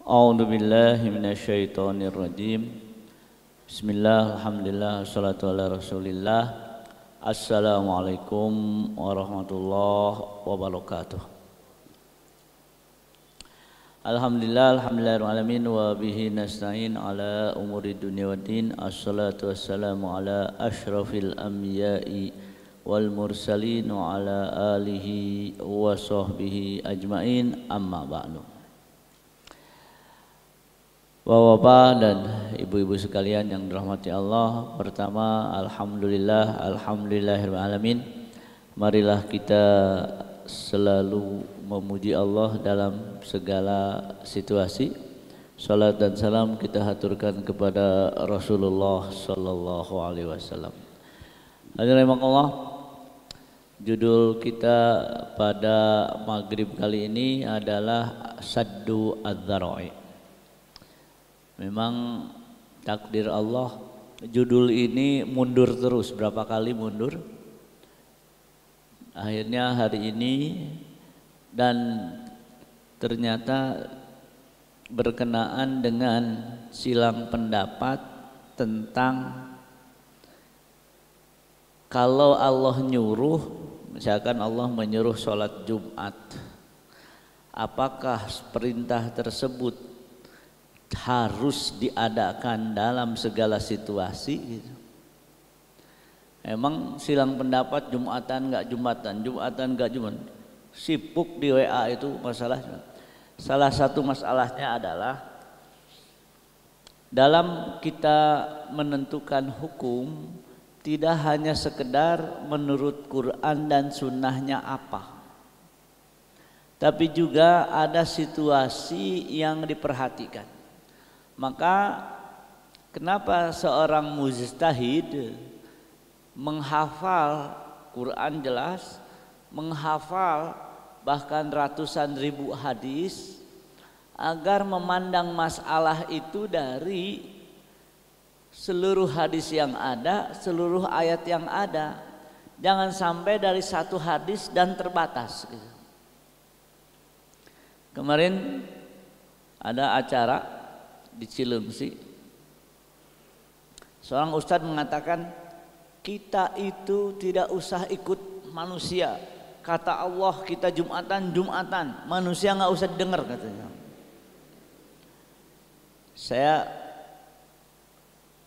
A'udzu billahi minasyaitonir rajim. Bismillah, alhamdulillah, wassalatu ala rasulillah. Assalamualaikum warahmatullahi wabarakatuh. Alhamdulillah, alhamdulillahirabbil alamin wa bihi nasta'in ala umuri dunya waddin. Assalatu wassalamu ala asyrafil anbiya'i wal mursalin wa ala alihi wa sahbihi ajmain, amma ba'du. Bapak-bapak dan ibu-ibu sekalian yang dirahmati Allah, pertama alhamdulillahirabbil alamin. Marilah kita selalu memuji Allah dalam segala situasi. Salat dan salam kita haturkan kepada Rasulullah sallallahu alaihi wasallam. Hadirin Allah, judul kita pada maghrib kali ini adalah Saddu Adz-Dzara'i. Memang takdir Allah, judul ini mundur terus, berapa kali mundur. Akhirnya hari ini, dan ternyata berkenaan dengan silang pendapat tentang kalau Allah nyuruh, misalkan Allah menyuruh sholat Jumat, apakah perintah tersebut harus diadakan dalam segala situasi gitu. Emang silang pendapat Jumatan enggak Jumatan, Jumatan enggak Jumatan. Sibuk di WA itu masalahnya. Salah satu masalahnya adalah dalam kita menentukan hukum tidak hanya sekedar menurut Quran dan sunnahnya apa, tapi juga ada situasi yang diperhatikan. Maka kenapa seorang mujtahid menghafal Quran jelas, menghafal bahkan ratusan ribu hadis, agar memandang masalah itu dari seluruh hadis yang ada, seluruh ayat yang ada. Jangan sampai dari satu hadis dan terbatas gitu. Kemarin ada acara di Cilengsi, seorang ustadz mengatakan kita itu tidak usah ikut manusia. Kata Allah kita Jumatan, manusia nggak usah dengar katanya.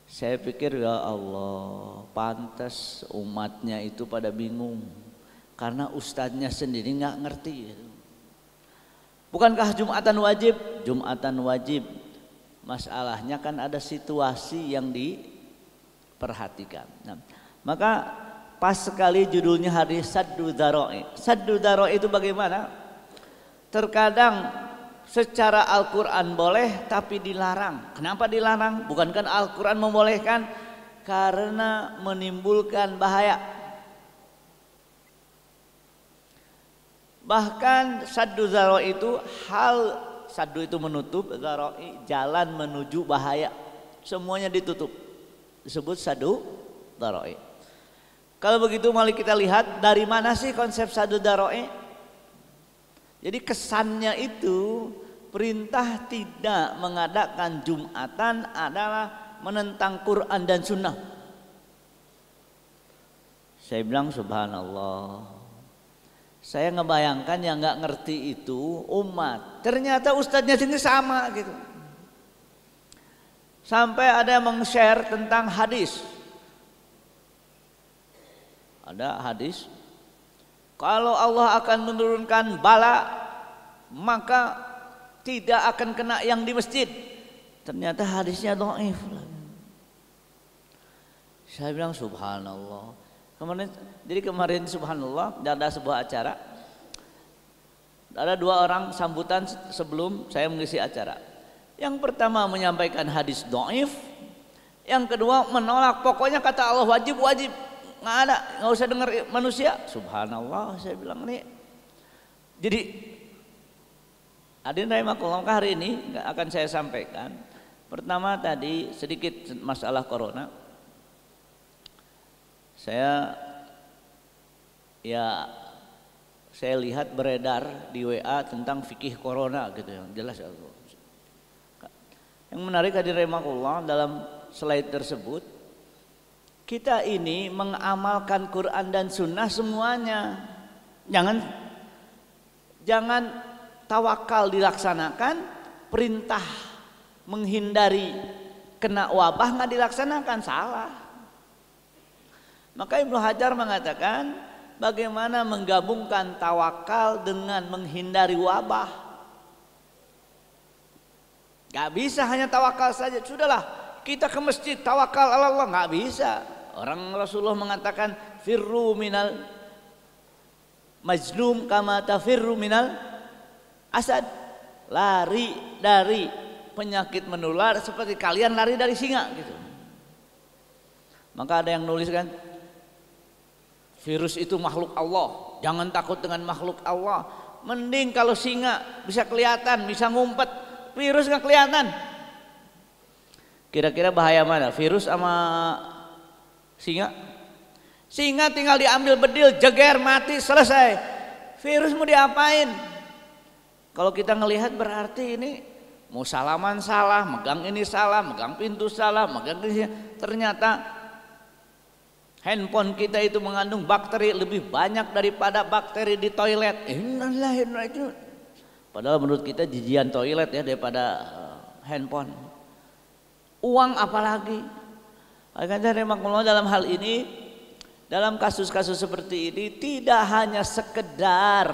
Saya pikir ya Allah, pantas umatnya itu pada bingung karena ustadznya sendiri nggak ngerti. Bukankah Jumatan wajib? Jumatan wajib. Masalahnya kan ada situasi yang diperhatikan. Nah, maka pas sekali judulnya hari Saddu Dzara'i. Saddu Dzara'i itu bagaimana? Terkadang secara Al-Quran boleh tapi dilarang. Kenapa dilarang? Bukankah Al-Quran membolehkan? Karena menimbulkan bahaya. Bahkan Saddu Dzara'i itu Saddu itu menutup, dzara'i jalan menuju bahaya, semuanya ditutup, disebut saddu dzara'i. Kalau begitu mari kita lihat dari mana sih konsep saddu dzara'i. Jadi kesannya itu perintah tidak mengadakan Jumatan adalah menentang Quran dan Sunnah. Saya bilang subhanallah, saya ngebayangkan yang nggak ngerti itu umat. Ternyata ustadznya sini sama gitu. Sampai ada yang meng-share tentang hadis. Ada hadis, kalau Allah akan menurunkan bala, maka tidak akan kena yang di masjid. Ternyata hadisnya dhaif. Saya bilang subhanallah. Kemarin subhanallah ada sebuah acara, ada dua orang sambutan sebelum saya mengisi acara. Yang pertama menyampaikan hadis dhaif, yang kedua menolak, pokoknya kata Allah wajib, nggak ada, nggak usah dengar manusia. Subhanallah, saya bilang nih. Jadi hadirin rahimakumullah, hari ini akan saya sampaikan. Pertama tadi sedikit masalah corona. Saya lihat beredar di WA tentang fikih corona gitu yang jelas. Yang menarik hadirin rahimakumullah, dalam slide tersebut kita ini mengamalkan Quran dan Sunnah semuanya. Jangan tawakal dilaksanakan, perintah menghindari kena wabah nggak dilaksanakan, salah. Maka Ibnu Hajar mengatakan bagaimana menggabungkan tawakal dengan menghindari wabah. Gak bisa hanya tawakal saja, sudahlah kita ke masjid tawakal Allah, nggak bisa. Orang Rasulullah mengatakan firru minal majnum kama tafirru minal asad, lari dari penyakit menular seperti kalian lari dari singa gitu. Maka ada yang nulis kan, virus itu makhluk Allah, jangan takut dengan makhluk Allah. Mending kalau singa bisa kelihatan, bisa ngumpet, virus nggak kelihatan. Kira-kira bahaya mana, virus sama singa? Singa tinggal diambil bedil, jeger, mati, selesai. Virus mau diapain? Kalau kita ngelihat berarti ini mau salaman salah, megang ini salah, megang pintu salah, megang ini. Ternyata handphone kita itu mengandung bakteri lebih banyak daripada bakteri di toilet. Padahal menurut kita jijian toilet ya daripada handphone. Uang apalagi. Makanya dalam hal ini, dalam kasus-kasus seperti ini tidak hanya sekedar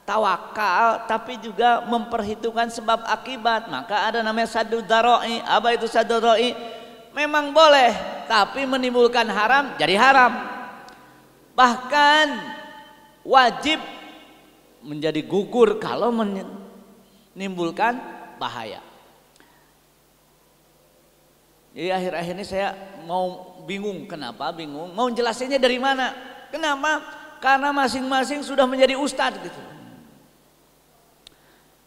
tawakal, tapi juga memperhitungkan sebab akibat. Maka ada namanya saddu dzara'i. Apa itu saddu dzara'i? Memang boleh, tapi menimbulkan haram jadi haram. Bahkan wajib menjadi gugur kalau menimbulkan bahaya. Jadi akhir-akhir ini saya mau bingung, kenapa bingung? Mau jelasinnya dari mana? Kenapa? Karena masing-masing sudah menjadi ustadz gitu.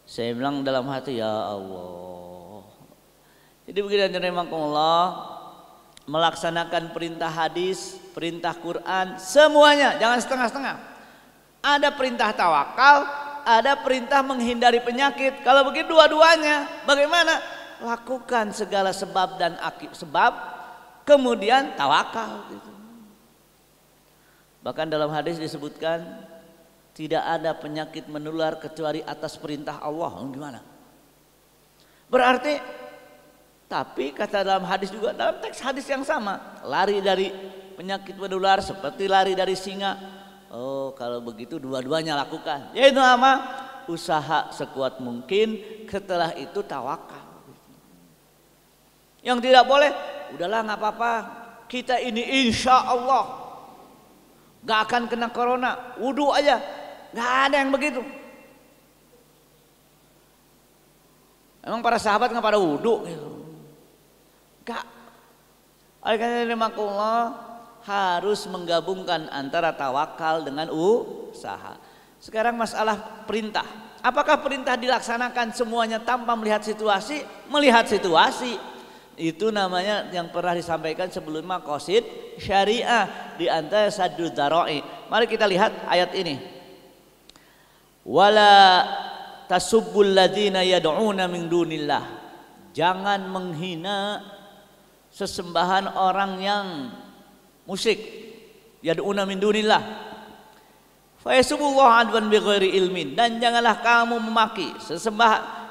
Saya bilang dalam hati, ya Allah. Jadi begini rahimakumullah, melaksanakan perintah hadis, perintah Quran, semuanya, jangan setengah-setengah. Ada perintah tawakal, ada perintah menghindari penyakit. Kalau begitu dua-duanya, bagaimana? Lakukan segala sebab dan sebab, kemudian tawakal gitu. Bahkan dalam hadis disebutkan tidak ada penyakit menular kecuali atas perintah Allah. Gimana? Berarti, tapi kata dalam hadis juga, dalam teks hadis yang sama, lari dari penyakit menular seperti lari dari singa. Oh, kalau begitu dua-duanya lakukan. Yaitu apa? Usaha sekuat mungkin, setelah itu tawakal. Yang tidak boleh, udahlah nggak apa-apa, kita ini insya Allah nggak akan kena corona, wudhu aja, nggak ada yang begitu. Emang para sahabat nggak pada wudhu gitu? Nggak. Oleh karena itu harus menggabungkan antara tawakal dengan usaha. Sekarang masalah perintah, apakah perintah dilaksanakan semuanya tanpa melihat situasi? Melihat situasi. Itu namanya yang pernah disampaikan sebelumnya maqasid syariah, di antara saddu dzara'i. Mari kita lihat ayat ini. Wala tasubbul ladzina yad'una min dunillah. Jangan menghina sesembahan orang yang musyrik. Yad'una min dunillah. Fa yasubullah adwan bighairi ilmin. Dan janganlah kamu memaki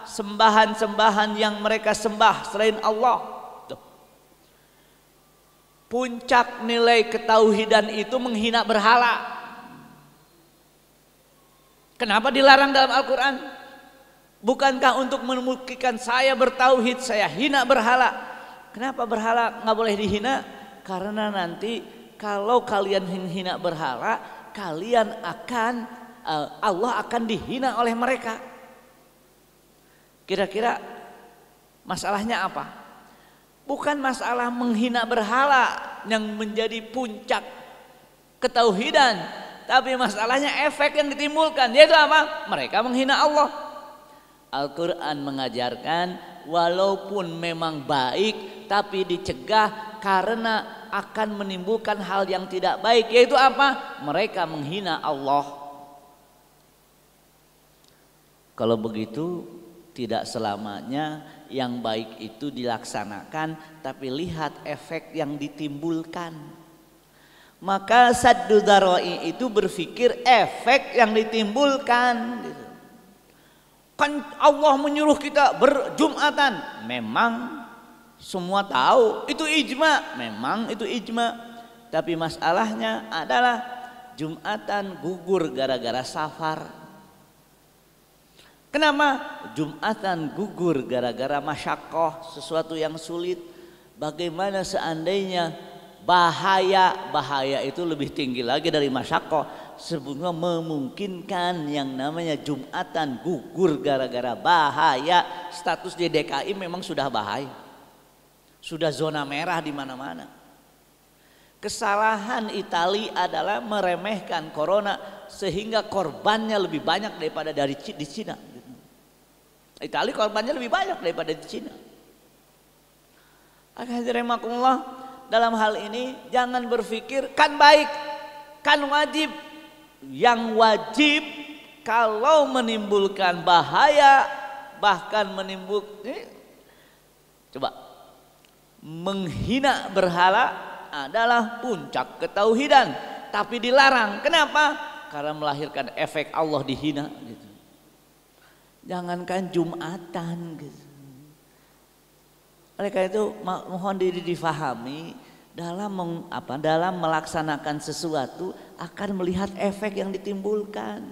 sembahan-sembahan yang mereka sembah selain Allah. Puncak nilai ketauhidan itu menghina berhala. Kenapa dilarang dalam Al-Quran? Bukankah untuk membuktikan saya bertauhid, saya hina berhala? Kenapa berhala nggak boleh dihina? Karena nanti kalau kalian hina berhala, kalian akan Allah akan dihina oleh mereka. Kira-kira masalahnya apa? Bukan masalah menghina berhala yang menjadi puncak ketauhidan, tapi masalahnya efek yang ditimbulkan, yaitu apa? Mereka menghina Allah. Al-Quran mengajarkan walaupun memang baik, tapi dicegah karena akan menimbulkan hal yang tidak baik, yaitu apa? Mereka menghina Allah. Kalau begitu tidak selamanya yang baik itu dilaksanakan, tapi lihat efek yang ditimbulkan. Maka saddu dzara'i itu berpikir efek yang ditimbulkan gitu. Kan Allah menyuruh kita berjumatan, memang semua tahu itu ijma, memang itu ijma. Tapi masalahnya adalah Jumatan gugur gara-gara safar. Kenapa? Jumatan gugur gara-gara masyakoh, sesuatu yang sulit. Bagaimana seandainya bahaya itu lebih tinggi lagi dari masyakoh, sebetulnya memungkinkan yang namanya Jumatan gugur gara-gara bahaya. Status di DKI memang sudah bahaya, sudah zona merah di mana-mana. Kesalahan Italia adalah meremehkan corona sehingga korbannya lebih banyak daripada di Cina. Italia korbannya lebih banyak daripada di Cina. Alhamdulillah, dalam hal ini jangan berpikir kan baik, kan wajib. Yang wajib kalau menimbulkan bahaya, bahkan menimbulkan, coba, menghina berhala adalah puncak ketauhidan, tapi dilarang. Kenapa? Karena melahirkan efek Allah dihina gitu. Jangankan Jumatan gitu. Oleh karena itu mohon difahami dalam dalam melaksanakan sesuatu akan melihat efek yang ditimbulkan,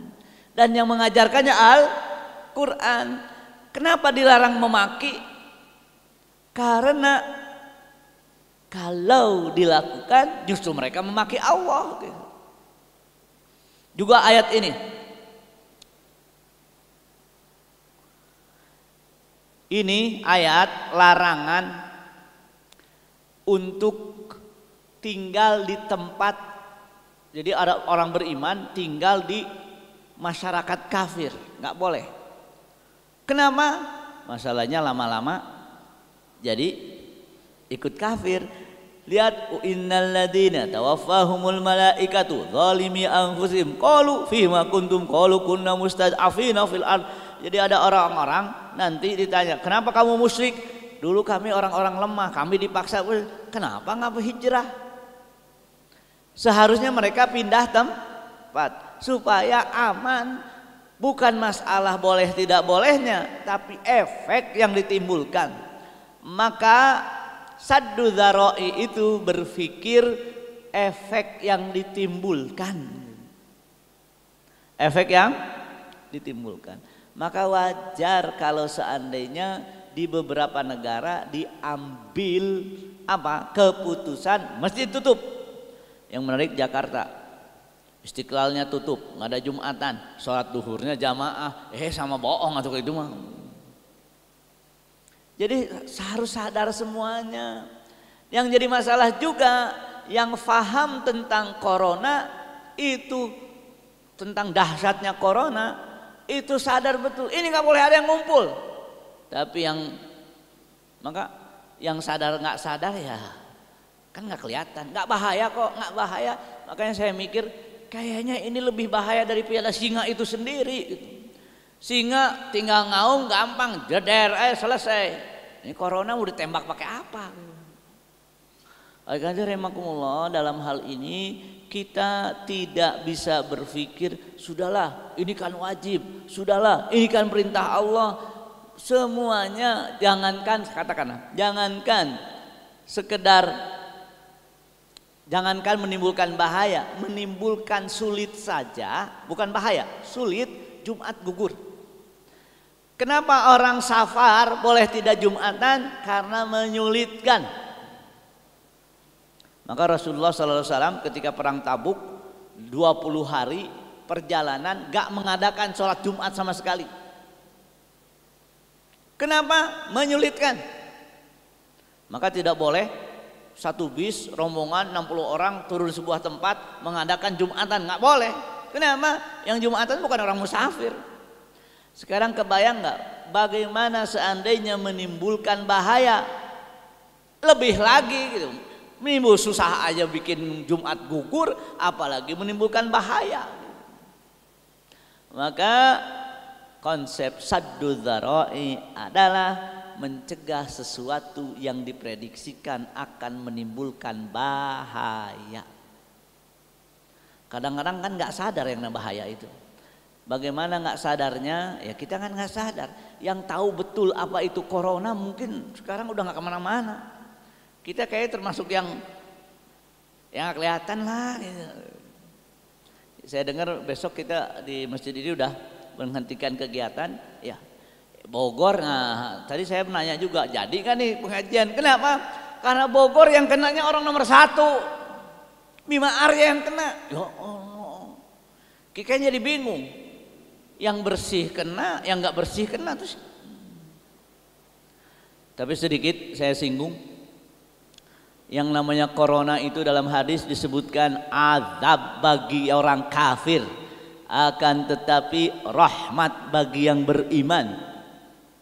dan yang mengajarkannya Al-Quran. Kenapa dilarang memaki? Karena kalau dilakukan justru mereka memaki Allah. Juga ayat ini ayat larangan untuk tinggal di tempat. Jadi ada orang beriman tinggal di masyarakat kafir, nggak boleh. Kenapa? Masalahnya lama-lama jadi ikut kafir. Lihat, innal ladzina tawaffahumul malaikatu zalimi anfusihim qalu fima kuntum qalu kunna mustad'afina fil ard. Jadi ada orang-orang nanti ditanya, kenapa kamu musyrik? Dulu kami orang-orang lemah, kami dipaksa. Kenapa nggak berhijrah? Seharusnya mereka pindah tempat supaya aman. Bukan masalah boleh tidak bolehnya, tapi efek yang ditimbulkan. Maka saddu dzara'i itu berpikir efek yang ditimbulkan. Efek yang ditimbulkan. Maka wajar kalau seandainya di beberapa negara diambil keputusan masjid tutup. Yang menarik Jakarta, Istiqlalnya tutup, nggak ada Jumatan, sholat duhurnya jamaah, sama bohong atau itu mah. Jadi harus sadar semuanya. Yang jadi masalah juga yang faham tentang corona itu, tentang dahsyatnya corona itu sadar betul. Ini nggak boleh ada yang ngumpul. Tapi yang sadar nggak sadar ya kan nggak kelihatan, nggak bahaya kok, nggak bahaya. Makanya saya mikir kayaknya ini lebih bahaya dari piala singa itu sendiri. Singa tinggal ngaum gampang, jeder, selesai. Ini corona mau ditembak pakai apa? Alhamdulillah, dalam hal ini kita tidak bisa berpikir sudahlah ini kan wajib, sudahlah ini kan perintah Allah. Semuanya jangankan jangankan menimbulkan bahaya, menimbulkan sulit saja, bukan bahaya, sulit, Jumat gugur. Kenapa orang safar boleh tidak Jumatan? Karena menyulitkan. Maka Rasulullah SAW ketika perang Tabuk 20 hari perjalanan gak mengadakan sholat Jumat sama sekali. Kenapa? Menyulitkan. Maka tidak boleh satu bis rombongan 60 orang turun di sebuah tempat mengadakan Jumatan, nggak boleh. Kenapa? Yang Jumatan bukan orang musafir. Sekarang kebayang nggak bagaimana seandainya menimbulkan bahaya lebih lagi gitu. Menimbul susah aja bikin Jumat gugur, apalagi menimbulkan bahaya. Maka konsep saddu dzara'i adalah mencegah sesuatu yang diprediksikan akan menimbulkan bahaya. Kadang-kadang kan nggak sadar yang bahaya itu. Bagaimana nggak sadarnya? Ya kita kan nggak sadar. Yang tahu betul apa itu corona mungkin sekarang udah nggak kemana-mana. Kita kayak termasuk yang kelihatan lah. Saya dengar besok kita di masjid ini udah menghentikan kegiatan. Ya Bogor. Nah tadi saya menanya juga, jadi kan nih pengajian? Kenapa? Karena Bogor yang kenanya orang nomor 1. Bima Arya yang kena. Ya Allah. Kayaknya jadi bingung. Yang bersih kena, yang nggak bersih kena terus. Tapi sedikit saya singgung. Yang namanya corona itu dalam hadis disebutkan azab bagi orang kafir, akan tetapi rahmat bagi yang beriman.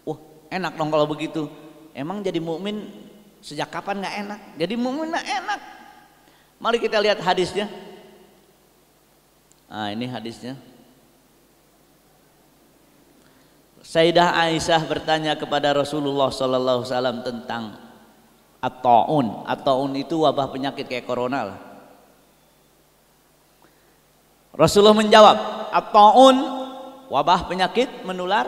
Wah, enak dong kalau begitu. Emang jadi mukmin sejak kapan nggak enak? Jadi mukmin nggak enak. Mari kita lihat hadisnya. Nah, ini hadisnya. Sayyidah Aisyah bertanya kepada Rasulullah sallallahu alaihi wasallam tentang at-ta'un. At-ta'un itu wabah penyakit kayak corona lah. Rasulullah menjawab, at-ta'un, wabah penyakit menular,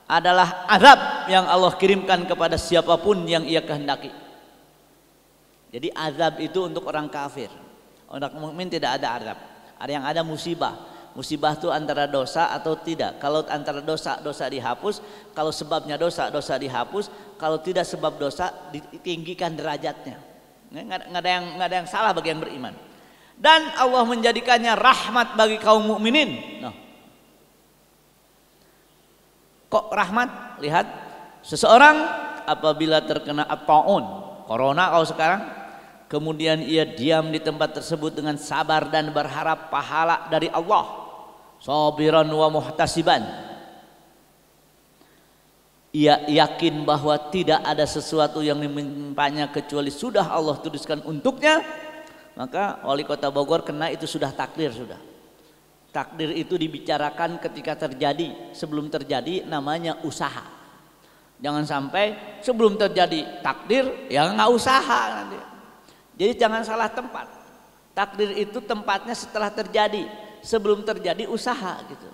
adalah azab yang Allah kirimkan kepada siapapun yang ia kehendaki. Jadi azab itu untuk orang kafir. Orang mukmin tidak ada azab. Ada yang ada musibah. Musibah itu antara dosa atau tidak. Kalau antara dosa, dosa dihapus. Kalau sebabnya dosa, dosa dihapus. Kalau tidak sebab dosa, ditinggikan derajatnya. Nggak ada yang salah bagi yang beriman. Dan Allah menjadikannya rahmat bagi kaum mukminin. Nah, kok rahmat? Lihat, seseorang apabila terkena at-ta'un, corona kalau sekarang, kemudian ia diam di tempat tersebut dengan sabar dan berharap pahala dari Allah, sabiran wa muhtasiban. Ia yakin bahwa tidak ada sesuatu yang menimpanya kecuali sudah Allah tuliskan untuknya. Maka wali kota Bogor kena itu sudah takdir sudah. Takdir itu dibicarakan ketika terjadi. Sebelum terjadi namanya usaha. Jangan sampai sebelum terjadi takdir ya nggak usaha nanti. Jadi jangan salah tempat. Takdir itu tempatnya setelah terjadi. Sebelum terjadi usaha gitu.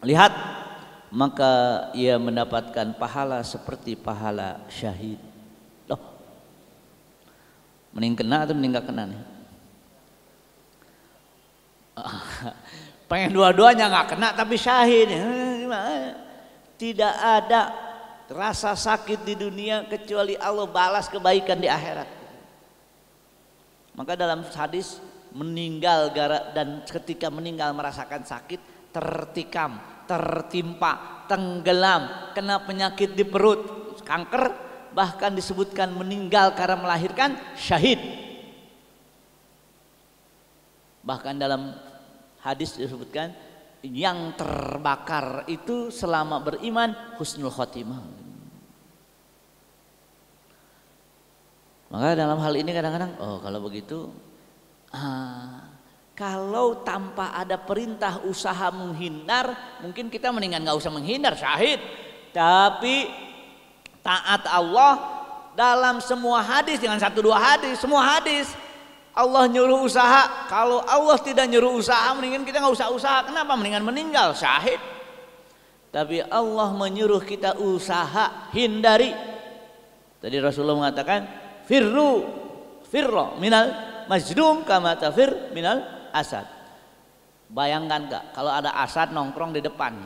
Lihat, maka ia mendapatkan pahala seperti pahala syahid. Loh, mending kena atau mending gak kena nih? Pengen dua-duanya gak kena tapi syahid. Tidak ada rasa sakit di dunia kecuali Allah balas kebaikan di akhirat. Maka dalam hadis meninggal dan ketika meninggal merasakan sakit, tertikam, tertimpa, tenggelam, kena penyakit di perut, kanker, bahkan disebutkan meninggal karena melahirkan, syahid. Bahkan dalam hadis disebutkan yang terbakar itu selama beriman husnul khotimah. Maka dalam hal ini kadang-kadang, oh kalau begitu, kalau tanpa ada perintah usaha menghindar, mungkin kita mendingan nggak usah menghindar, syahid. Tapi taat Allah dalam semua hadis, dengan 1-2 hadis, semua hadis Allah nyuruh usaha. Kalau Allah tidak nyuruh usaha, mendingan kita nggak usah usaha. Kenapa? Mendingan meninggal, syahid. Tapi Allah menyuruh kita usaha, hindari. Tadi Rasulullah mengatakan, firro minal majdum kama tafir minal asad. Bayangkan gak kalau ada asad nongkrong di depan,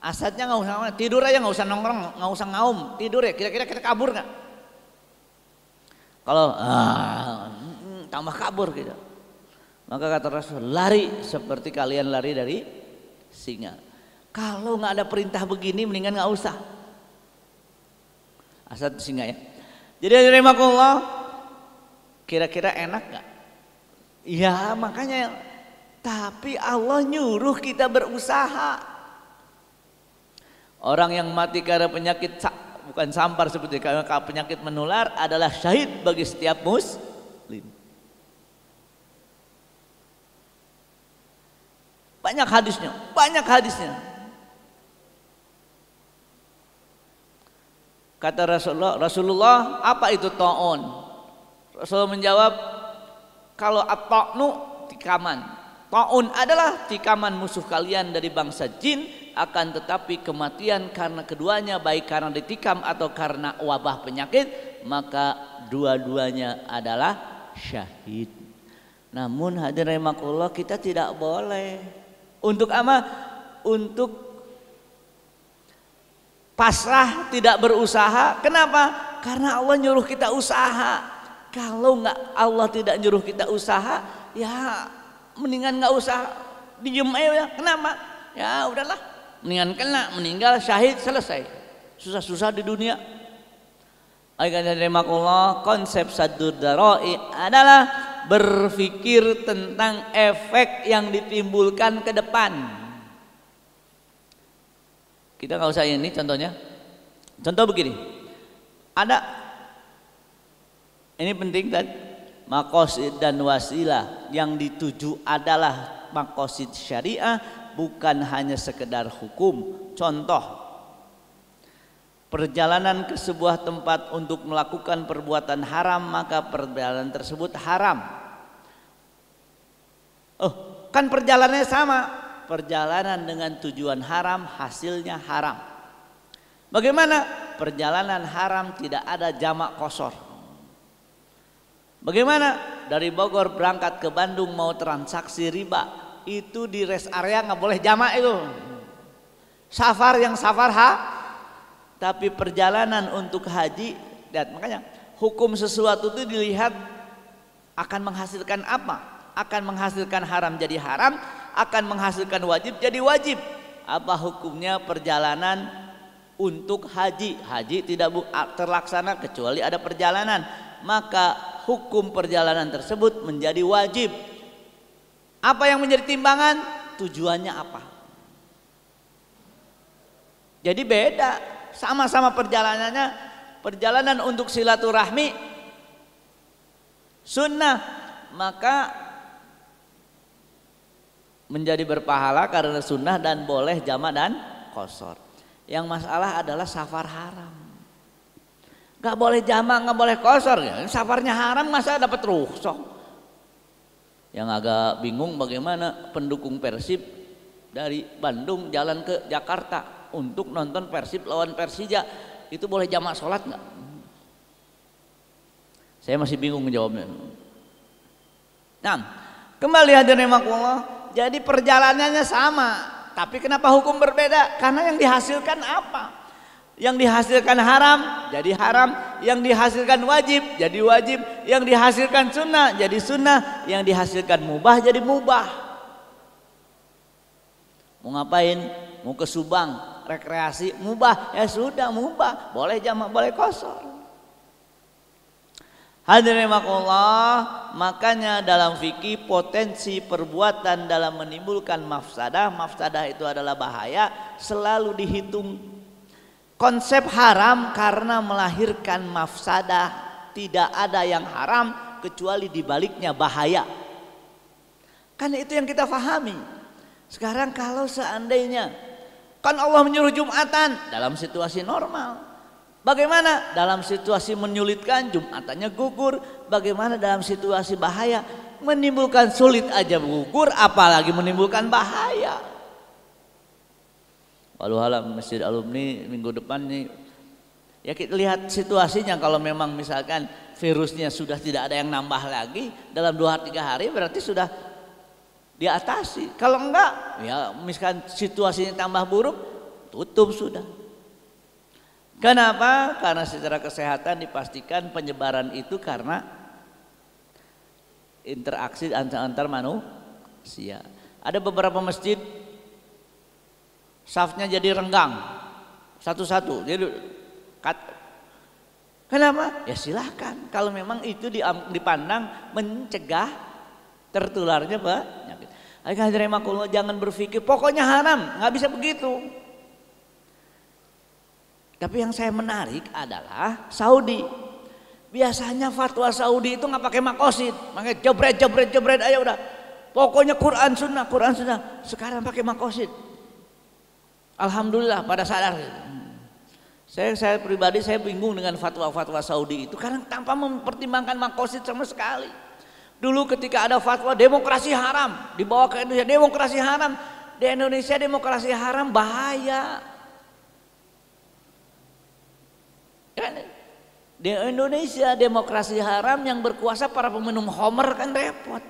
asadnya nggak usah tidur aja, nggak usah nongkrong, nggak usah ngaum, tidur ya, kira-kira kita kabur nggak? Kalau tambah kabur gitu. Maka kata Rasul, lari seperti kalian lari dari singa. Kalau nggak ada perintah begini mendingan nggak usah. Asad singa ya. Jadi rahimakumullah, kira-kira enak gak? Ya makanya, tapi Allah nyuruh kita berusaha. Orang yang mati karena penyakit, bukan sampar seperti karena penyakit menular, adalah syahid bagi setiap muslim. Banyak hadisnya, banyak hadisnya. Kata Rasulullah, apa itu ta'un? Rasulullah menjawab, kalau at-ta'nu tikaman. Ta'un adalah tikaman musuh kalian dari bangsa jin, akan tetapi kematian karena keduanya, baik karena ditikam atau karena wabah penyakit, maka dua-duanya adalah syahid. Namun hadirin rahimakumullah, kita tidak boleh untuk apa? Untuk pasrah, tidak berusaha. Kenapa? Karena Allah nyuruh kita usaha. Kalau nggak Allah tidak nyuruh kita usaha, ya mendingan nggak usah, diem aja. Kenapa? Ya udahlah, mendingan kena, meninggal syahid, selesai. Susah-susah di dunia. Alhamdulillah, konsep saddud dzara'i adalah berpikir tentang efek yang ditimbulkan ke depan. Kita nggak usah ini contohnya. Contoh begini, ada ini penting kan, maqasid dan wasilah yang dituju adalah maqasid syariah, bukan hanya sekedar hukum. Contoh, perjalanan ke sebuah tempat untuk melakukan perbuatan haram, maka perjalanan tersebut haram. Oh, kan perjalanannya sama. Perjalanan dengan tujuan haram, hasilnya haram. Bagaimana? Perjalanan haram tidak ada jamak qashar. Bagaimana? Dari Bogor berangkat ke Bandung mau transaksi riba, itu di rest area nggak boleh jamak itu. Safar yang safar tapi perjalanan untuk haji, lihat, makanya hukum sesuatu itu dilihat akan menghasilkan apa? Akan menghasilkan haram jadi haram, akan menghasilkan wajib jadi wajib. Apa hukumnya perjalanan untuk haji? Haji tidak terlaksana kecuali ada perjalanan, maka hukum perjalanan tersebut menjadi wajib. Apa yang menjadi timbangan? Tujuannya apa? Jadi beda. Sama-sama perjalanannya, perjalanan untuk silaturahmi sunnah, maka menjadi berpahala karena sunnah dan boleh jamak dan qashar. Yang masalah adalah safar haram, nggak boleh jamak, nggak boleh qashar. Safarnya haram, masa dapat rukhsah? Yang agak bingung bagaimana pendukung Persib dari Bandung jalan ke Jakarta untuk nonton Persib lawan Persija, itu boleh jamak sholat nggak? Saya masih bingung menjawabnya. Nah, kembali hadirin rahimakumullah, jadi perjalanannya sama, tapi kenapa hukum berbeda? Karena yang dihasilkan apa? Yang dihasilkan haram jadi haram, yang dihasilkan wajib jadi wajib, yang dihasilkan sunnah jadi sunnah, yang dihasilkan mubah jadi mubah. Mau ngapain? Mau ke Subang rekreasi, mubah, ya sudah mubah, boleh jamak boleh qashar. Hadirin rahimakumullah, makanya dalam fikih potensi perbuatan dalam menimbulkan mafsadah, mafsadah itu adalah bahaya, selalu dihitung. Konsep haram karena melahirkan mafsadah, tidak ada yang haram kecuali dibaliknya bahaya. Kan itu yang kita pahami. Sekarang kalau seandainya kan Allah menyuruh Jumatan dalam situasi normal. Bagaimana dalam situasi menyulitkan Jumatannya gugur? Bagaimana dalam situasi bahaya? Menimbulkan sulit aja gugur, apalagi menimbulkan bahaya. Wallahualam, Masjid Alumni minggu depan nih, ya kita lihat situasinya. Kalau memang misalkan virusnya sudah tidak ada yang nambah lagi dalam 2-3 hari, berarti sudah diatasi. Kalau enggak, ya misalkan situasinya tambah buruk, tutup sudah. Kenapa? Karena secara kesehatan dipastikan penyebaran itu karena interaksi antar manusia. Ada beberapa masjid safnya jadi renggang satu-satu. Jadi kenapa? Ya silahkan. Kalau memang itu dipandang mencegah tertularnya penyakit. Hadirin rahimakumullah, jangan berpikir pokoknya haram, nggak bisa begitu. Tapi yang saya menarik adalah Saudi. Biasanya fatwa Saudi itu nggak pakai maqasid, makanya jebret aja udah. Pokoknya Quran Sunnah. Sekarang pakai maqasid. Alhamdulillah pada sadar. Saya pribadi saya bingung dengan fatwa-fatwa Saudi itu karena tanpa mempertimbangkan makosid sama sekali. Dulu ketika ada fatwa demokrasi haram dibawa ke Indonesia, demokrasi haram di Indonesia, demokrasi haram bahaya. Kan? Di Indonesia demokrasi haram yang berkuasa para peminum homer kan repot.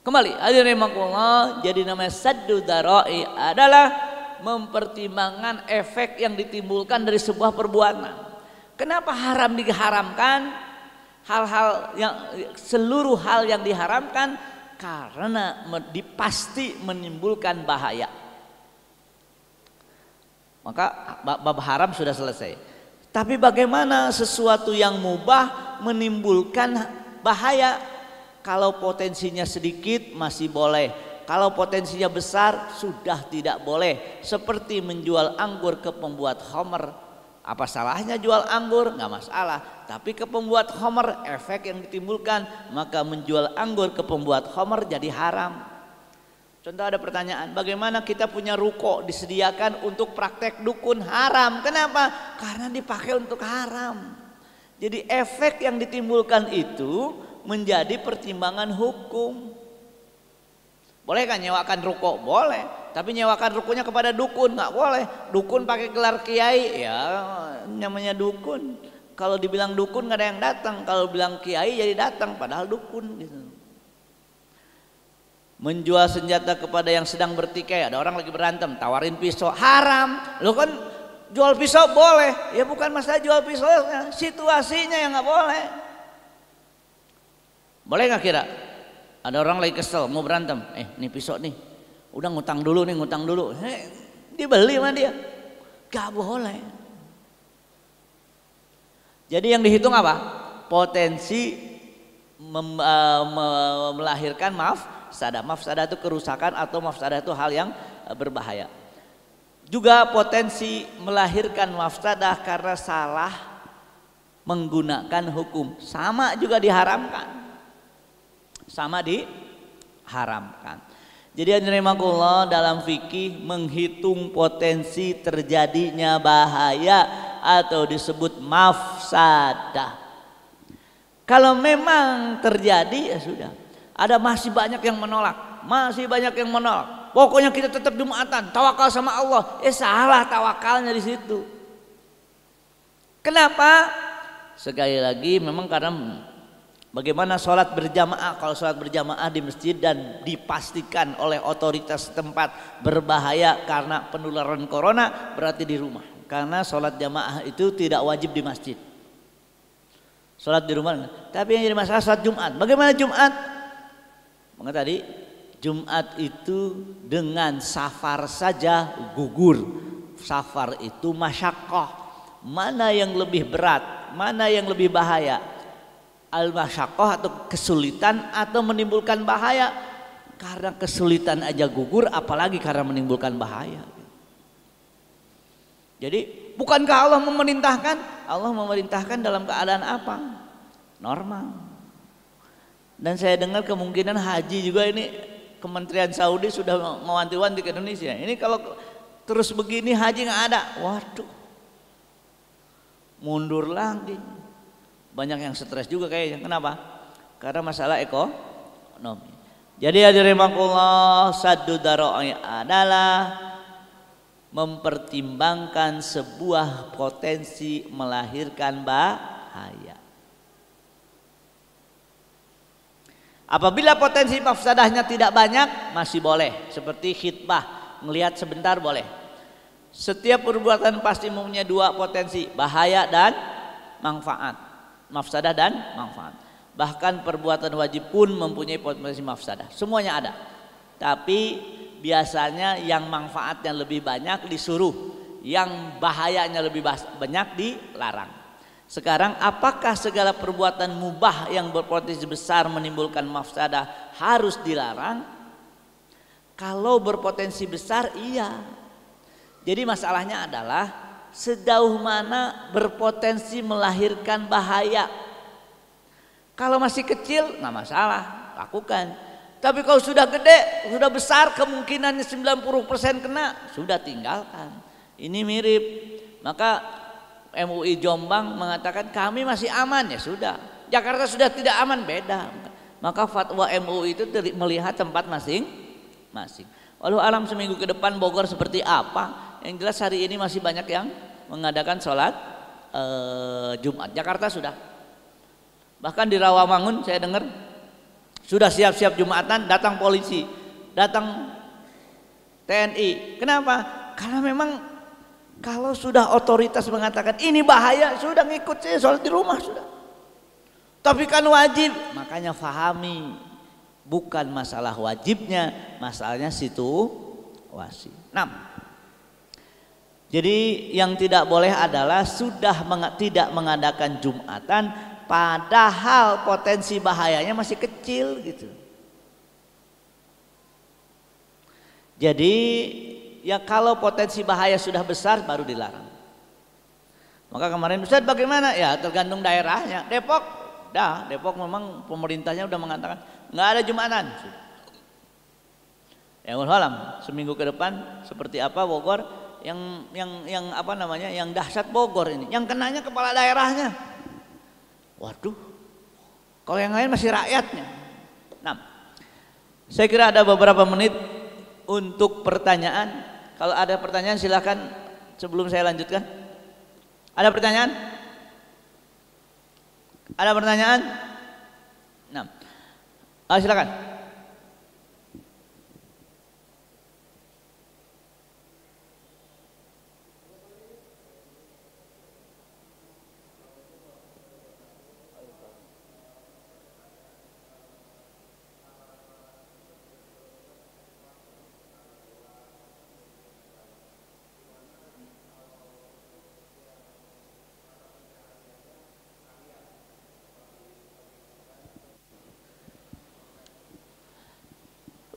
Kembali, hadirin rahimakumullah, jadi namanya saddu dzara'i adalah mempertimbangkan efek yang ditimbulkan dari sebuah perbuatan. Kenapa haram diharamkan? Hal-hal yang seluruh hal yang diharamkan karena pasti menimbulkan bahaya. Maka bab haram sudah selesai. Tapi bagaimana sesuatu yang mubah menimbulkan bahaya? Kalau potensinya sedikit masih boleh, kalau potensinya besar sudah tidak boleh. Seperti menjual anggur ke pembuat khamr, apa salahnya jual anggur? Nggak masalah. Tapi ke pembuat khamr efek yang ditimbulkan, maka menjual anggur ke pembuat khamr jadi haram. Contoh ada pertanyaan, bagaimana kita punya ruko disediakan untuk praktek dukun? Haram. Kenapa? Karena dipakai untuk haram. Jadi efek yang ditimbulkan itu menjadi pertimbangan hukum. Boleh kan nyewakan ruko? Boleh. Tapi nyewakan rukonya kepada dukun nggak boleh. Dukun pakai gelar kiai, ya namanya dukun. Kalau dibilang dukun nggak ada yang datang. Kalau bilang kiai jadi datang, padahal dukun gitu. Menjual senjata kepada yang sedang bertikai, ada orang lagi berantem, tawarin pisau, haram. Lo kan jual pisau boleh, ya bukan masalah jual pisau, situasinya yang nggak boleh. Boleh nggak kira? Ada orang lagi kesel mau berantem, nih pisau nih, udah ngutang dulu, dibeli sama dia, gak boleh. Jadi yang dihitung apa? Potensi melahirkan mafsadah itu kerusakan atau mafsadah itu hal yang berbahaya. Juga potensi melahirkan mafsadah karena salah menggunakan hukum, sama juga diharamkan. Sama diharamkan. Jadi rahimakumullah, dalam fikih menghitung potensi terjadinya bahaya atau disebut mafsadah. Kalau memang terjadi ya sudah. Ada masih banyak yang menolak, Pokoknya kita tetap Jumatan, tawakal sama Allah. Salah tawakalnya di situ. Kenapa? Sekali lagi memang karena bagaimana sholat berjamaah? Kalau sholat berjamaah di masjid dan dipastikan oleh otoritas setempat berbahaya karena penularan corona, berarti di rumah. Karena sholat jamaah itu tidak wajib di masjid. Sholat di rumah. Tapi yang jadi masalah sholat Jumat. Bagaimana Jumat? Maka tadi Jumat itu dengan safar saja gugur. Safar itu masyaqqah. Mana yang lebih berat? Mana yang lebih bahaya? Al-masyaqqah atau kesulitan atau menimbulkan bahaya? Karena kesulitan aja gugur, apalagi karena menimbulkan bahaya. Jadi bukankah Allah memerintahkan? Allah memerintahkan dalam keadaan apa? Normal. Dan saya dengar kemungkinan haji juga ini Kementerian Saudi sudah mewanti-wanti ke Indonesia. Ini kalau terus begini haji nggak ada, waduh, mundur lagi. Banyak yang stres juga kayaknya. Kenapa? Karena masalah ekonomi. Jadi hadirin rahimakumullah, saddu dzara'i adalah mempertimbangkan sebuah potensi melahirkan bahaya. Apabila potensi mafsadahnya tidak banyak masih boleh, seperti khitbah, melihat sebentar boleh. Setiap perbuatan pasti mempunyai dua potensi, bahaya dan manfaat, mafsadah dan manfaat. Bahkan perbuatan wajib pun mempunyai potensi mafsadah, semuanya ada. Tapi biasanya yang manfaatnya lebih banyak disuruh, yang bahayanya lebih banyak dilarang. Sekarang apakah segala perbuatan mubah yang berpotensi besar menimbulkan mafsadah harus dilarang? Kalau berpotensi besar iya. Jadi masalahnya adalah sejauh mana berpotensi melahirkan bahaya. Kalau masih kecil nggak masalah, lakukan. Tapi kalau sudah gede, sudah besar kemungkinannya 90% kena, sudah tinggalkan. Ini mirip. Maka MUI Jombang mengatakan kami masih aman, ya sudah. Jakarta sudah tidak aman, beda. Maka fatwa MUI itu melihat tempat masing-masing. Walau alam seminggu ke depan Bogor seperti apa? Yang jelas hari ini masih banyak yang mengadakan sholat Jumat. Jakarta sudah. Bahkan di Rawamangun saya dengar sudah siap-siap Jumatan, datang polisi, datang TNI. Kenapa? Karena memang kalau sudah otoritas mengatakan ini bahaya, sudah ngikut saya sholat di rumah sudah. Tapi kan wajib, makanya fahami, bukan masalah wajibnya, masalahnya situasi. 6. Jadi yang tidak boleh adalah sudah tidak mengadakan Jumatan padahal potensi bahayanya masih kecil gitu. Jadi ya kalau potensi bahaya sudah besar baru dilarang. Maka kemarin Ustaz bagaimana? Ya tergantung daerahnya. Depok memang pemerintahnya udah mengatakan nggak ada Jumatan. Ya wallahualam seminggu ke depan seperti apa Bogor yang apa namanya yang dahsyat Bogor ini. Yang kenanya kepala daerahnya. Waduh, kalau yang lain masih rakyatnya. Nah, saya kira ada beberapa menit untuk pertanyaan. Kalau ada pertanyaan silakan sebelum saya lanjutkan. Ada pertanyaan? Ada pertanyaan? Nah, silakan.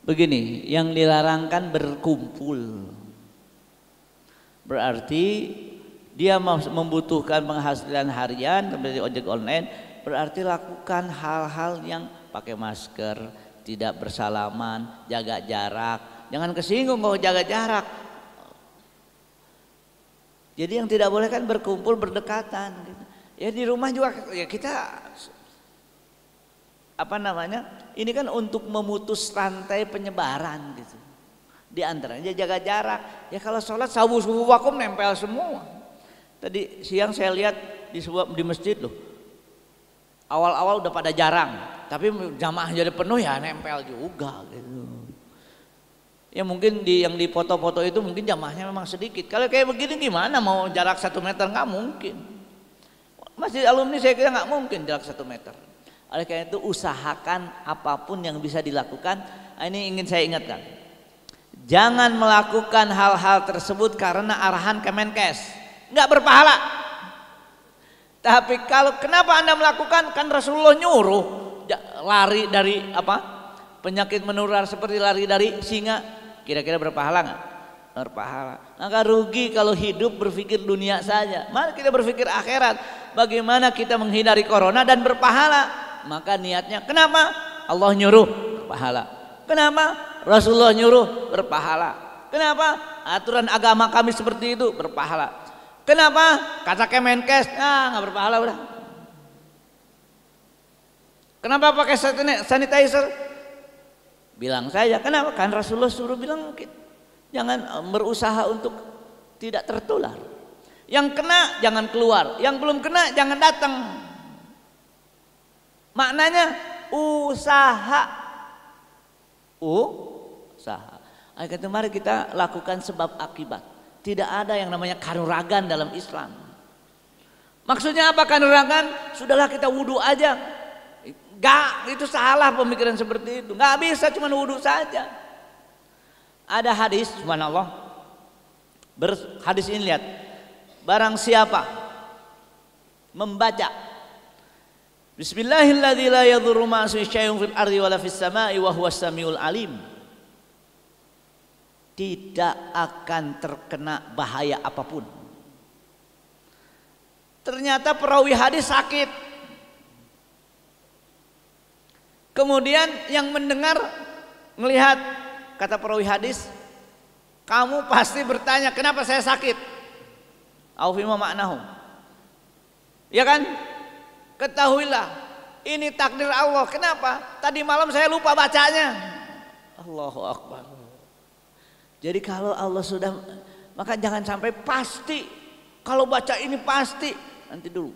Begini, yang dilarangkan berkumpul. Berarti dia membutuhkan penghasilan harian seperti ojek online, berarti lakukan hal-hal yang pakai masker, tidak bersalaman, jaga jarak. Jangan kesinggung kalau jaga jarak. Jadi yang tidak boleh kan berkumpul berdekatan. Ya di rumah juga ya kita apa namanya? Ini kan untuk memutus rantai penyebaran gitu. Di antaranya jaga jarak. Ya kalau sholat sabu wakum nempel semua. Tadi siang saya lihat di masjid loh. Awal-awal udah pada jarang, tapi jamaah jadi penuh ya nempel juga gitu. Ya mungkin yang di foto-foto itu mungkin jamaahnya memang sedikit. Kalau kayak begini gimana mau jarak 1 meter, nggak mungkin. Masjid alumni saya kira nggak mungkin jarak 1 meter. Oleh karena itu usahakan apapun yang bisa dilakukan. Ini ingin saya ingatkan, jangan melakukan hal-hal tersebut karena arahan Kemenkes, nggak berpahala. Tapi kalau kenapa Anda melakukan, kan Rasulullah nyuruh lari dari penyakit menular seperti lari dari singa. Kira-kira berpahala nggak? Berpahala. Maka rugi kalau hidup berpikir dunia saja. Mari kita berpikir akhirat. Bagaimana kita menghindari corona dan berpahala? Maka niatnya kenapa? Allah nyuruh berpahala. Kenapa? Rasulullah nyuruh berpahala. Kenapa? Aturan agama kami seperti itu berpahala. Kenapa? Kata Kemenkes, nggak berpahala udah. Kenapa pakai sanitizer? Bilang saja. Kenapa? Kan Rasulullah suruh bilang jangan berusaha untuk tidak tertular. Yang kena jangan keluar, yang belum kena jangan datang. Maknanya usaha. Usaha. Ayo mari kita lakukan sebab akibat. Tidak ada yang namanya kanuragan dalam Islam. Maksudnya apa kanuragan? Sudahlah kita wudhu aja. Gak, itu salah pemikiran seperti itu. Gak bisa cuma wudhu saja. Ada hadis, subhanallah. Hadis ini lihat. Barang siapa membaca Bismillahirrahmanirrahim la yadhurru ma'asmi syai'un fil ardi wala fis sama'i wa huwas samiul alim. Tidak akan terkena bahaya apapun. Ternyata perawi hadis sakit. Kemudian yang mendengar melihat, kata perawi hadis, kamu pasti bertanya kenapa saya sakit? Au fima ma'nahu. Ya kan? Ketahuilah ini takdir Allah. Kenapa? Tadi malam saya lupa bacanya. Allahu Akbar. Jadi kalau Allah sudah, maka jangan sampai pasti. Kalau baca ini pasti, nanti dulu.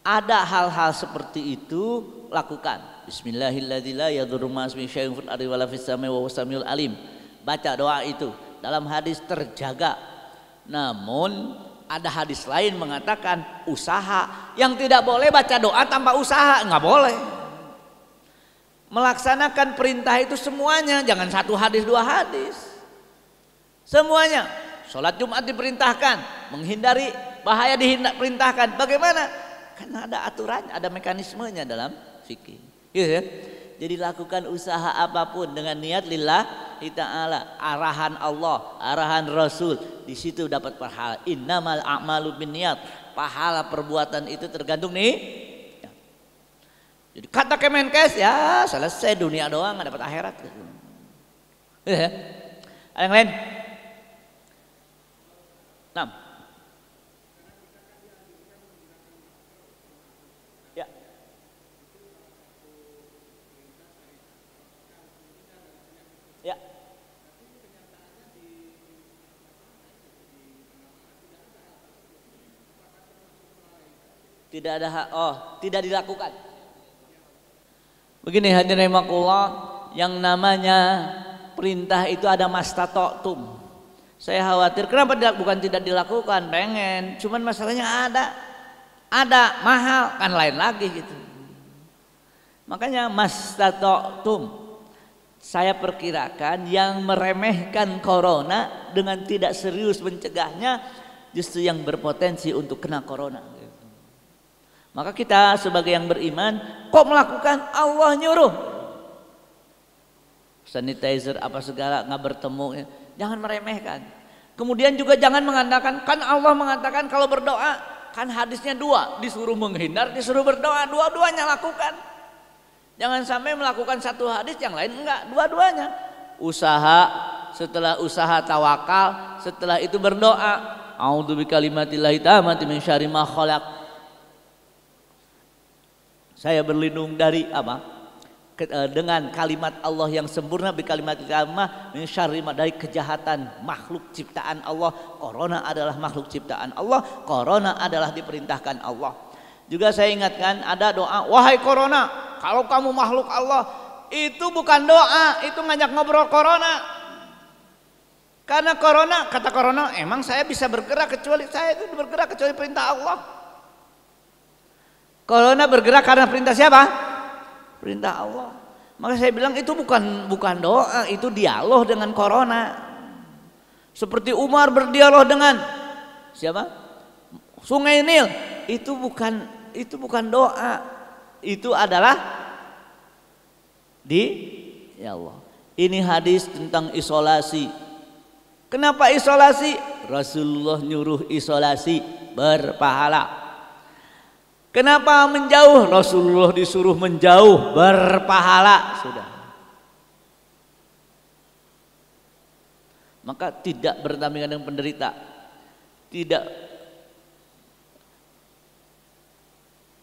Ada hal-hal seperti itu, lakukan. Bismillahirrahmanirrahim. La yadurru ma'asmi syai'un fil ardi wala fis samai wa huwas samiul alim. Baca doa itu. Dalam hadis terjaga. Namun ada hadis lain mengatakan usaha. Yang tidak boleh baca doa tanpa usaha, nggak boleh. Melaksanakan perintah itu semuanya, jangan satu hadis dua hadis. Semuanya. Sholat Jumat diperintahkan, menghindari bahaya diperintahkan. Bagaimana? Karena ada aturan, ada mekanismenya dalam fikih. Gitu ya? Jadi lakukan usaha apapun dengan niat lillahi ta'ala, arahan Allah, arahan Rasul, di situ dapat pahala. Innamal a'malu binniyat. Pahala perbuatan itu tergantung nih. Jadi kata Kemenkes ya selesai, dunia doang nggak dapat akhirat. Ya. Ada yang lain? 6. Ya. Ya. Tidak ada tidak dilakukan. Begini hadirin rahimakumullah, yang namanya perintah itu ada mastata'tum. Saya khawatir kenapa bukan tidak dilakukan, pengen, cuman masalahnya ada mahal kan lain lagi gitu. Makanya mastata'tum, saya perkirakan yang meremehkan corona dengan tidak serius mencegahnya justru yang berpotensi untuk kena corona. Maka kita sebagai yang beriman kok melakukan, Allah nyuruh sanitizer apa segala nggak bertemu, jangan meremehkan. Kemudian juga jangan mengatakan, kan Allah mengatakan kalau berdoa, kan hadisnya dua, disuruh menghindar, disuruh berdoa, dua-duanya lakukan. Jangan sampai melakukan satu hadis yang lain enggak, dua-duanya. Usaha, setelah usaha tawakal, setelah itu berdoa, a'udzu bikalimatillahi tammati min syarri ma khalaq. Saya berlindung dari apa? Dengan kalimat Allah yang sempurna, bikalimat tammah min syarri ma, dari kejahatan makhluk ciptaan Allah. Corona adalah makhluk ciptaan Allah, corona adalah diperintahkan Allah. Juga saya ingatkan ada doa, wahai corona, kalau kamu makhluk Allah, itu bukan doa, itu ngajak ngobrol corona. Karena corona, kata corona, emang saya bisa bergerak kecuali saya itu bergerak kecuali perintah Allah. Corona bergerak karena perintah siapa? Perintah Allah. Maka saya bilang itu bukan doa, itu dialog dengan corona. Seperti Umar berdialog dengan siapa? Sungai Nil. Itu bukan doa. Itu adalah ya Allah. Ini hadis tentang isolasi. Kenapa isolasi? Rasulullah nyuruh isolasi berpahala. Kenapa menjauh? Rasulullah disuruh menjauh berpahala. Sudah. Maka tidak berdampingan dengan penderita. Tidak.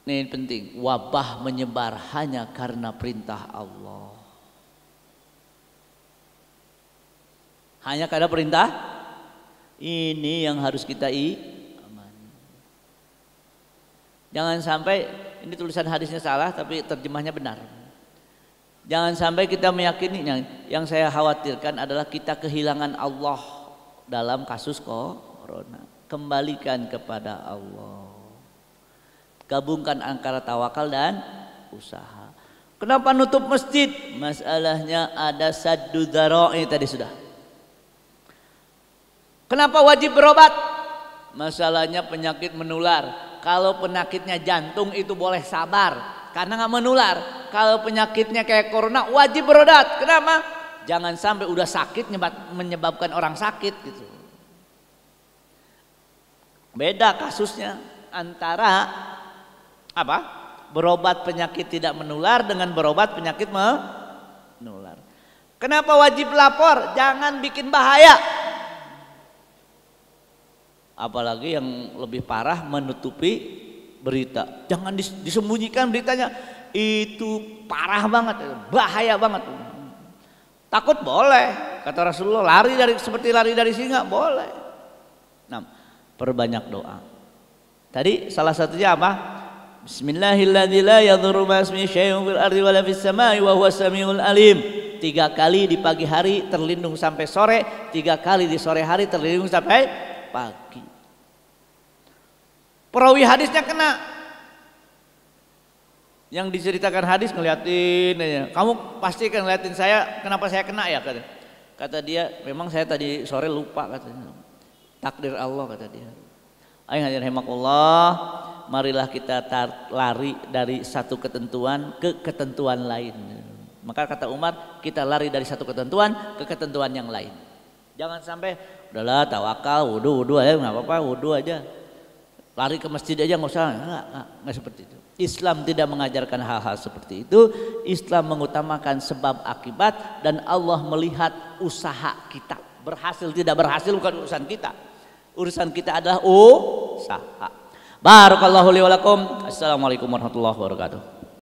Ini penting. Wabah menyebar hanya karena perintah Allah. Hanya karena perintah. Ini yang harus kita jangan sampai, ini tulisan hadisnya salah tapi terjemahnya benar. Jangan sampai kita meyakini, yang saya khawatirkan adalah kita kehilangan Allah dalam kasus corona. Kembalikan kepada Allah. Gabungkan antara tawakal dan usaha. Kenapa nutup masjid? Masalahnya ada saddu dzara'i tadi sudah. Kenapa wajib berobat? Masalahnya penyakit menular. Kalau penyakitnya jantung itu boleh sabar karena nggak menular. Kalau penyakitnya kayak corona wajib berobat. Kenapa? Jangan sampai udah sakit menyebabkan orang sakit gitu. Beda kasusnya antara apa? Berobat penyakit tidak menular dengan berobat penyakit menular. Kenapa wajib lapor? Jangan bikin bahaya. Apalagi yang lebih parah menutupi berita. Jangan disembunyikan beritanya. Itu parah banget, bahaya banget. Takut boleh, kata Rasulullah, seperti lari dari singa boleh. Nah, perbanyak doa. Tadi salah satunya apa? Bismillahirrahmanirrahim, la yadhurru ma ismihi syai'un fil ardi wala fis samai wa huwas samiul alim. 3 kali di pagi hari terlindung sampai sore, 3 kali di sore hari terlindung sampai pagi. Perawi hadisnya kena. Yang diceritakan hadis ngeliatin aja. Kamu pasti kan ngeliatin saya, kenapa saya kena ya? Kata dia, memang saya tadi sore lupa katanya. Takdir Allah kata dia. Ayo hadirin rahimakumullah, marilah kita lari dari satu ketentuan ke ketentuan lain. Maka kata Umar, kita lari dari satu ketentuan ke ketentuan yang lain. Jangan sampai udahlah tawakal, wudu aja nggak apa-apa, wudu aja. Lari ke masjid aja nggak usah, nggak seperti itu. Islam tidak mengajarkan hal-hal seperti itu. Islam mengutamakan sebab akibat dan Allah melihat usaha kita. Berhasil tidak berhasil bukan urusan kita. Urusan kita adalah usaha. Barakallahu li wa lakum. Assalamualaikum warahmatullahi wabarakatuh.